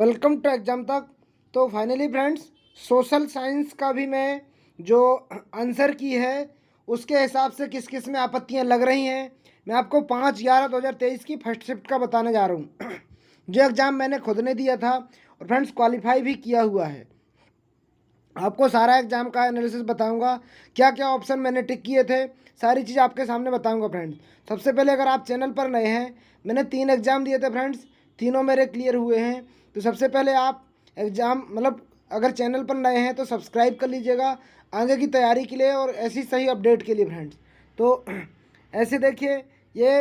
Welcome to exam तक। तो finally friends, social science का भी मैं जो आंसर की है उसके हिसाब से किस किस में आपत्तियां लग रही हैं, मैं आपको 5/11/2023 की फर्स्ट शिफ्ट का बताने जा रहा हूँ जो एग्ज़ाम मैंने खुद ने दिया था और फ्रेंड्स क्वालिफाई भी किया हुआ है। आपको सारा एग्जाम का एनालिसिस बताऊंगा, क्या क्या ऑप्शन मैंने टिक किए थे, सारी चीज़ आपके सामने बताऊंगा फ्रेंड्स। सबसे पहले अगर आप चैनल पर नए हैं, मैंने 3 एग्ज़ाम दिए थे फ्रेंड्स, तीनों मेरे क्लियर हुए हैं। तो सबसे पहले आप एग्ज़ाम अगर चैनल पर नए हैं तो सब्सक्राइब कर लीजिएगा आगे की तैयारी के लिए और ऐसी सही अपडेट के लिए फ्रेंड्स। तो ऐसे देखिए, ये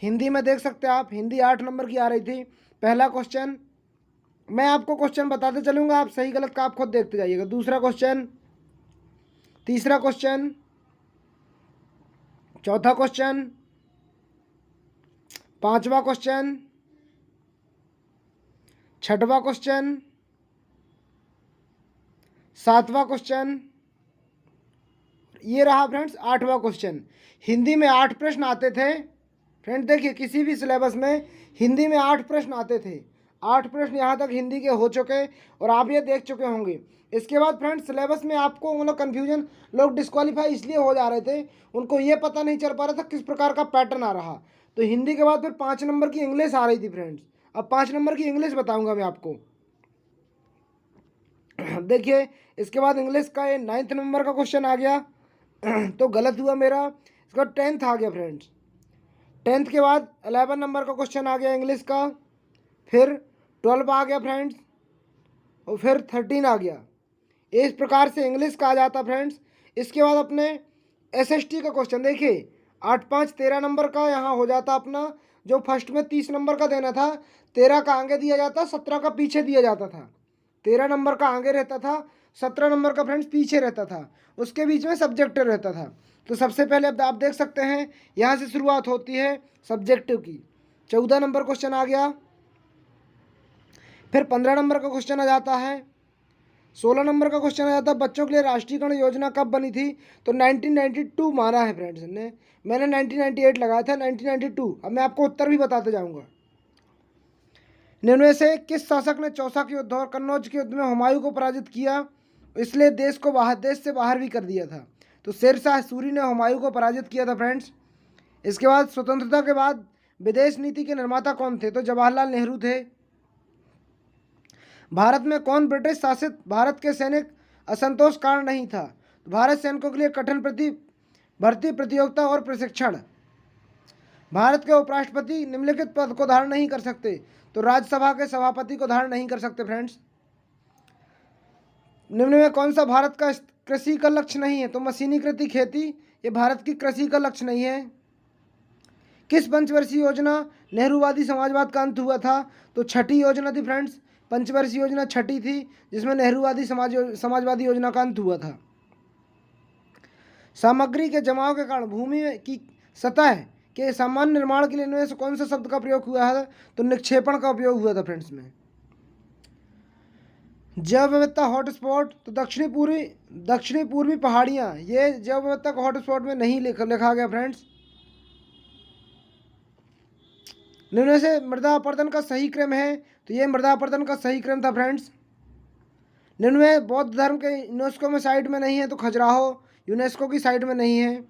हिंदी में देख सकते हैं आप, हिंदी 8 नंबर की आ रही थी। पहला क्वेश्चन मैं आपको क्वेश्चन बताते चलूँगा, आप सही गलत का आप खुद देखते जाइएगा। दूसरा क्वेश्चन, तीसरा क्वेश्चन, चौथा क्वेश्चन, पांचवा क्वेश्चन, छठवां क्वेश्चन, सातवां क्वेश्चन, ये रहा फ्रेंड्स आठवां क्वेश्चन। हिंदी में 8 प्रश्न आते थे फ्रेंड। देखिए, किसी भी सिलेबस में हिंदी में 8 प्रश्न आते थे। 8 प्रश्न यहाँ तक हिंदी के हो चुके और आप ये देख चुके होंगे। इसके बाद फ्रेंड्स सिलेबस में आपको कन्फ्यूजन, लोग डिस्क्वालीफाई इसलिए हो जा रहे थे, उनको ये पता नहीं चल पा रहा था किस प्रकार का पैटर्न आ रहा। तो हिंदी के बाद फिर 5 नंबर की इंग्लिश आ रही थी फ्रेंड्स। अब 5 नंबर की इंग्लिश बताऊँगा मैं आपको। देखिए, इसके बाद इंग्लिश का ये 9th नंबर का क्वेश्चन आ गया तो गलत हुआ मेरा। इसका 10th आ गया फ्रेंड्स। 10th के बाद 11 नंबर का क्वेश्चन आ गया इंग्लिश का, फिर 12 आ गया फ्रेंड्स और फिर 13 आ गया। इस प्रकार से इंग्लिश का आ जाता फ्रेंड्स। इसके बाद अपने एसएसटी का क्वेश्चन देखिए, 8 5 13 नंबर का यहाँ हो जाता अपना। जो फर्स्ट में 30 नंबर का देना था, 13 का आगे दिया जाता, 17 का पीछे दिया जाता था। 13 नंबर का आगे रहता था, 17 नंबर का फ्रेंड्स पीछे रहता था, उसके बीच में सब्जेक्टिव रहता था। तो सबसे पहले अब आप देख सकते हैं यहाँ से शुरुआत होती है सब्जेक्टिव की। 14 नंबर क्वेश्चन आ गया, फिर 15 नंबर का क्वेश्चन आ जाता है, 16 नंबर का क्वेश्चन आ जाता है बच्चों के लिए राष्ट्रीयकरण योजना कब बनी थी। तो 1992 माना है फ्रेंड्स ने, मैंने 1998 लगाया था, 1992। अब मैं आपको उत्तर भी बताते जाऊँगा। निम्न में से किस शासक ने चौसा के युद्ध और कन्नौज के युद्ध में हुमायूं को पराजित किया, इसलिए देश से बाहर भी कर दिया था। तो शेरशाह सूरी ने हुमायूं को पराजित किया था फ्रेंड्स। इसके बाद स्वतंत्रता के बाद विदेश नीति के निर्माता कौन थे, तो जवाहरलाल नेहरू थे। भारत में कौन ब्रिटिश शासित भारत के सैनिक असंतोष कारण नहीं था, तो भारत सैनिकों के लिए कठिन भर्ती प्रतियोगिता और प्रशिक्षण। भारत के उपराष्ट्रपति निम्नलिखित पद को धारण नहीं कर सकते, तो राज्यसभा के सभापति को धारण नहीं कर सकते फ्रेंड्स। निम्न में कौन सा भारत का कृषि का लक्ष्य नहीं है, तो मशीनीकृत खेती, ये भारत की कृषि का लक्ष्य नहीं है। किस पंचवर्षीय योजना नेहरूवादी समाजवाद का अंत हुआ था, तो छठी योजना थी फ्रेंड्स। पंचवर्षीय योजना छठी थी जिसमें नेहरूवादी समाजवादी योजना का अंत हुआ था। सामग्री के जमाव के कारण भूमि की सतह के सामान्य निर्माण के लिए इनमें से कौन सा शब्द का प्रयोग हुआ है, तो निक्षेपण का उपयोग हुआ था फ्रेंड्स में। जैव विविधता हॉटस्पॉट, तो दक्षिणी पूर्वी पहाड़ियाँ, ये जैव विविधता का हॉटस्पॉट में नहीं लिखा गया फ्रेंड्स। निम्न से मृदा अपरदन का सही क्रम है, तो ये मृदा अपरदन का सही क्रम था फ्रेंड्स। निम्न में बौद्ध धर्म के यूनेस्को में साइट में नहीं है, तो खजुराहो यूनेस्को की साइट में नहीं है।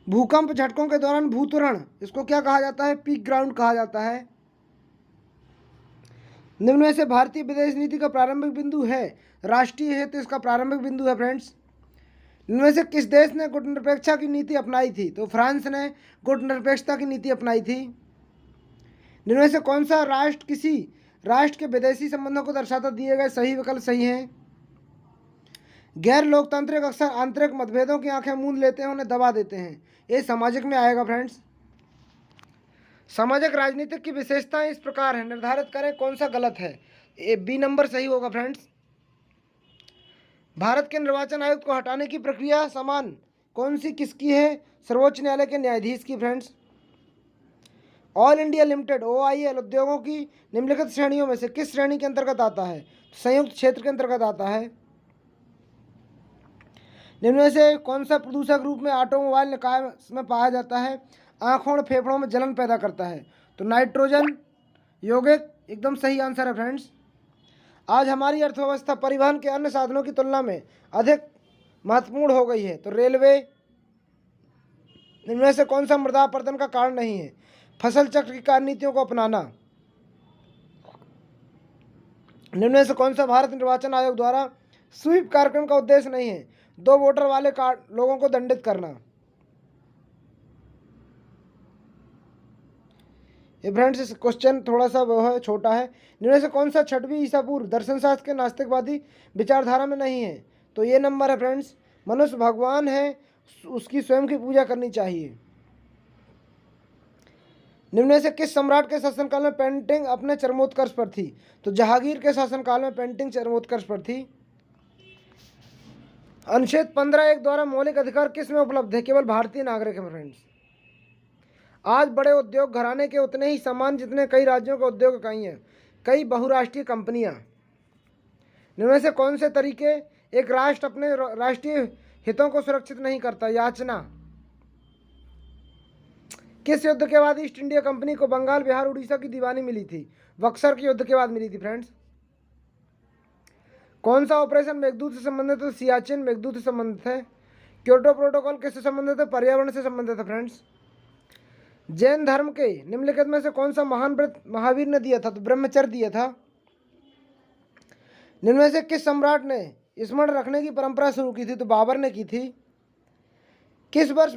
भूकंप झटकों के दौरान भूत्वरण, इसको क्या कहा जाता है, पीक ग्राउंड कहा जाता है। निम्न में से भारतीय विदेश नीति का प्रारंभिक बिंदु है राष्ट्रीय हित, इसका प्रारंभिक बिंदु है फ्रेंड्स। इनमें से किस देश ने गुटनिरपेक्षता की नीति अपनाई थी, तो फ्रांस ने गुटनिरपेक्षता की नीति अपनाई थी। इनमें से कौन सा राष्ट्र किसी राष्ट्र के विदेशी संबंधों को दर्शाता, दिए गए सही विकल्प सही हैं। गैर लोकतांत्रिक अक्सर आंतरिक मतभेदों की आंखें मूंद लेते हैं, उन्हें दबा देते हैं, ये सामाजिक में आएगा फ्रेंड्स। सामाजिक राजनीतिक की विशेषताएं इस प्रकार है, निर्धारित करें कौन सा गलत है, ये बी नंबर सही होगा फ्रेंड्स। भारत के निर्वाचन आयुक्त को हटाने की प्रक्रिया समान कौन सी किसकी है, सर्वोच्च न्यायालय के न्यायाधीश की friends. All India limited OIL उद्योगों की निम्नलिखित श्रेणियों में से किस श्रेणी के अंतर्गत आता है, संयुक्त क्षेत्र के अंतर्गत आता है। निम्न में से कौन सा प्रदूषक रूप में ऑटोमोबाइल निकाय में पाया जाता है, आँखों और फेफड़ों में जलन पैदा करता है, तो नाइट्रोजन यौगिक एकदम सही आंसर है फ्रेंड्स। आज हमारी अर्थव्यवस्था परिवहन के अन्य साधनों की तुलना में अधिक महत्वपूर्ण हो गई है। तो रेलवे इनमें से कौन सा मृदा अपरदन का कारण नहीं है? फसल चक्र की कार्यनीतियों को अपनाना। इनमें से कौन सा भारत निर्वाचन आयोग द्वारा स्वीप कार्यक्रम का उद्देश्य नहीं है? 2 वोटर वाले कार्ड लोगों को दंडित करना। ये फ्रेंड्स इस क्वेश्चन थोड़ा सा वो है, छोटा है। इनमें से कौन सा 6वीं ईसा पूर्व दर्शन शास्त्र के नास्तिकवादी विचारधारा में नहीं है? तो ये नंबर है फ्रेंड्स, मनुष्य भगवान है, उसकी स्वयं की पूजा करनी चाहिए। निम्न में से किस सम्राट के शासनकाल में पेंटिंग अपने चरमोत्कर्ष पर थी? तो जहांगीर के शासनकाल में पेंटिंग चरमोत्कर्ष पर थी। अनुच्छेद 15(1) द्वारा मौलिक अधिकार किस में उपलब्ध है? केवल भारतीय नागरिक है फ्रेंड्स। आज बड़े उद्योग घराने के उतने ही समान जितने कई राज्यों के उद्योग इकाई हैं, कई बहुराष्ट्रीय कंपनियां। इनमें से कौन से तरीके एक राष्ट्र अपने राष्ट्रीय हितों को सुरक्षित नहीं करता? याचना। किस युद्ध के बाद ईस्ट इंडिया कंपनी को बंगाल, बिहार, उड़ीसा की दीवानी मिली थी? बक्सर के युद्ध के बाद मिली थी फ्रेंड्स। कौन सा ऑपरेशन मेघदूत से संबंधित है? सियाचिन मेघदूत से संबंधित है। क्योटो प्रोटोकॉल किससे संबंधित है? पर्यावरण से संबंधित है फ्रेंड्स। जैन धर्म के निम्नलिखित में से कौन सा महान व्रत महावीर ने दिया था? तो ब्रह्मचर्य दिया था। निम्न में से किस सम्राट ने स्मरण रखने की परंपरा शुरू की थी? तो बाबर ने की थी। किस वर्ष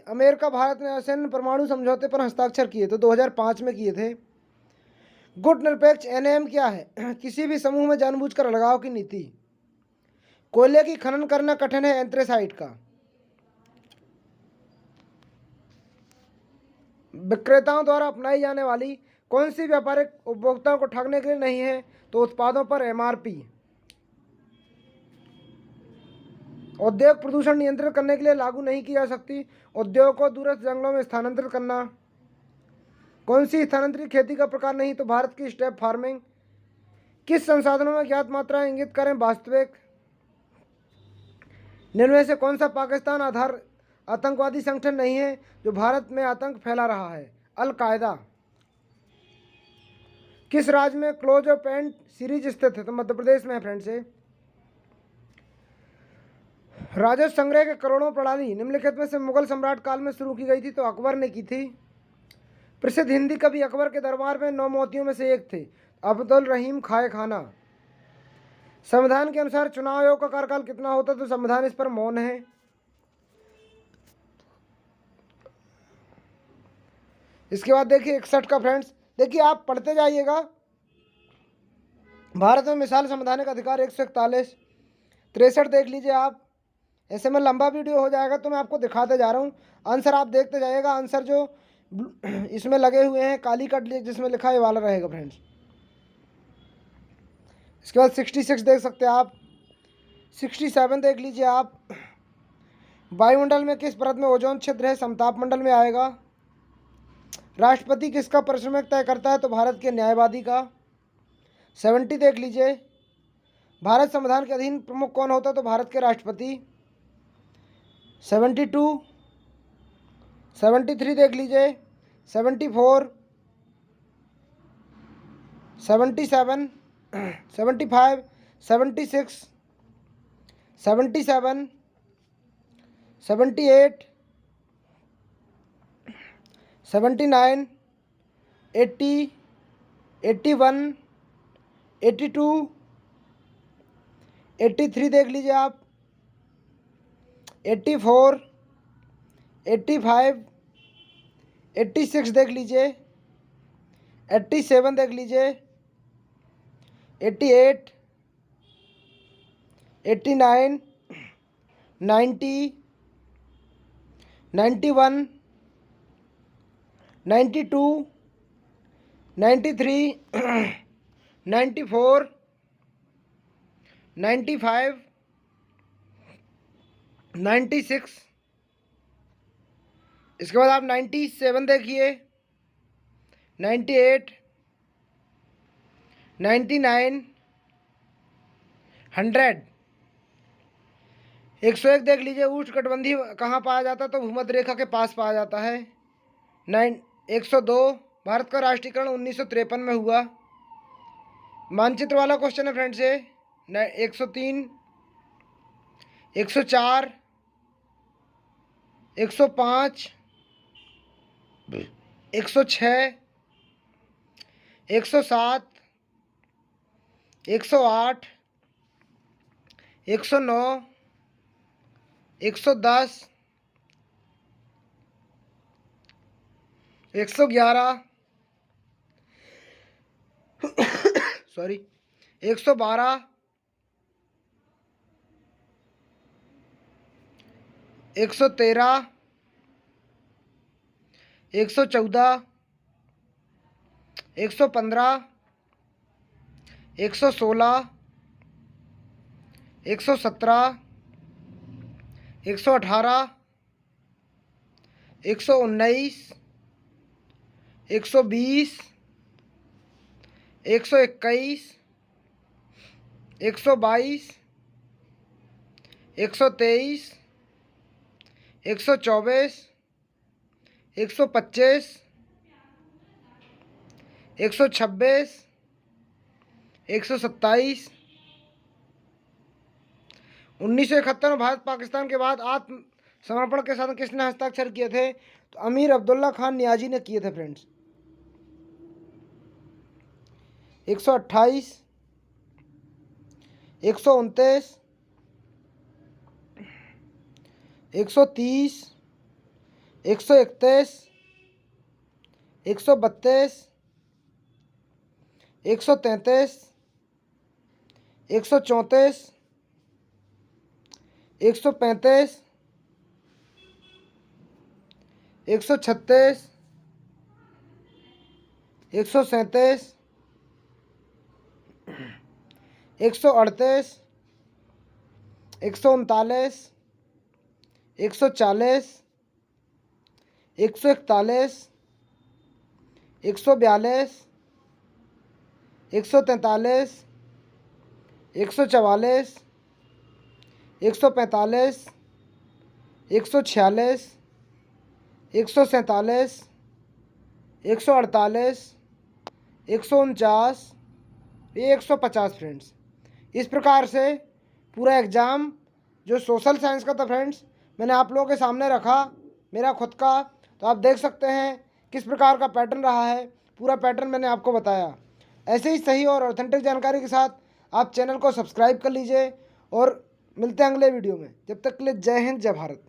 अमेरिका भारत ने असैन्य परमाणु समझौते पर हस्ताक्षर किए? तो 2005 में किए थे। गुट निरपेक्ष NAM क्या है? किसी भी समूह में जानबूझकर अलगाव की नीति। कोयले की खनन करना कठिन है, एंथ्रेसाइट का। विक्रेताओं द्वारा अपनाई जाने वाली कौन सी व्यापारिक उपभोक्ताओं को ठगने के लिए नहीं है? तो उत्पादों पर MRP। उद्योग प्रदूषण नियंत्रित करने के लिए लागू नहीं की जा सकती। उद्योग को दूरस्थ जंगलों में स्थानांतरित करना। कौन सी स्थानांतरित खेती का प्रकार नहीं? तो भारत की स्टेप फार्मिंग। किस संसाधनों में ज्ञात मात्राएं इंगित करें वास्तविक? निम्न में से कौन सा पाकिस्तान आधार आतंकवादी संगठन नहीं है जो भारत में आतंक फैला रहा है? अल कायदा। किस राज्य में क्लोज ऑफ पेंट सीरीज स्थित है? तो मध्य प्रदेश में है फ्रेंड्स। राजस्व संग्रह के करोड़ों प्रणाली निम्नलिखित में से मुगल सम्राट काल में शुरू की गई थी? तो अकबर ने की थी। प्रसिद्ध हिंदी कवि अकबर के दरबार में 9 मोतियों में से एक थे, अब्दुल रहीम खाए खाना। संविधान के अनुसार चुनाव आयोग का कार्यकाल कितना होता है? तो संविधान इस पर मौन है। इसके बाद देखिए 61 का फ्रेंड्स, देखिए आप पढ़ते जाइएगा। भारत में मिसाल संवैधानिक अधिकार 141। 63 देख लीजिए आप। ऐसे में लंबा वीडियो हो जाएगा तो मैं आपको दिखाते जा रहा हूँ। आंसर आप देखते जाइएगा। आंसर जो इसमें लगे हुए हैं काली कट जिसमें लिखा है वाला रहेगा फ्रेंड्स। इसके बाद 66 देख सकते हैं आप। 67 देख लीजिए आप। वायुमंडल में किस परत में ओजोन छिद्र है? समताप मंडल में आएगा। राष्ट्रपति किसका परिश्रम तय करता है? तो भारत के न्यायवादी का। 70 देख लीजिए। भारत संविधान के अधीन प्रमुख कौन होता है? तो भारत के राष्ट्रपति। 72 73 देख लीजिए। 74 77 75 76 77 78 79 80 81 82 83 देख लीजिए आप। 84 85 86 देख लीजिए। 87 देख लीजिए। 88 89 90 91 92 93 94 95 96। इसके बाद आप 97 देखिए। 98 99 100। 101 देख लीजिए। उष्णकटिबंधीय कहाँ पाया जाता है? तो भूमध्य रेखा के पास पाया जाता है। 102 भारत का राष्ट्रीयकरण 1953 में हुआ। मानचित्र वाला क्वेश्चन है फ्रेंड्स ये 103, 104, 105, 106, 107, 108, 109, 110, 111, सॉरी 112, 113, 114, 115, 116, 117, 118, 119, 120, 121, 122, 123, 124, 125, 126, 127। 1971 में भारत पाकिस्तान के बाद आत्मसमर्पण के साथ किसने हस्ताक्षर किए थे? तो अमीर अब्दुल्ला खान नियाजी ने किए थे फ्रेंड्स। 128, 129, 130, 131, 132, 133, 134, 135, 136, 137, 138, 139, 140, 141, 142, 143, 144, 145, 146, 147, 148, 149, 150 फ्रेंड्स। इस प्रकार से पूरा एग्ज़ाम जो सोशल साइंस का था फ्रेंड्स मैंने आप लोगों के सामने रखा, मेरा खुद का। तो आप देख सकते हैं किस प्रकार का पैटर्न रहा है, पूरा पैटर्न मैंने आपको बताया। ऐसे ही सही और ऑथेंटिक जानकारी के साथ आप चैनल को सब्सक्राइब कर लीजिए और मिलते हैं अगले वीडियो में। जब तक के लिए जय हिंद, जय भारत।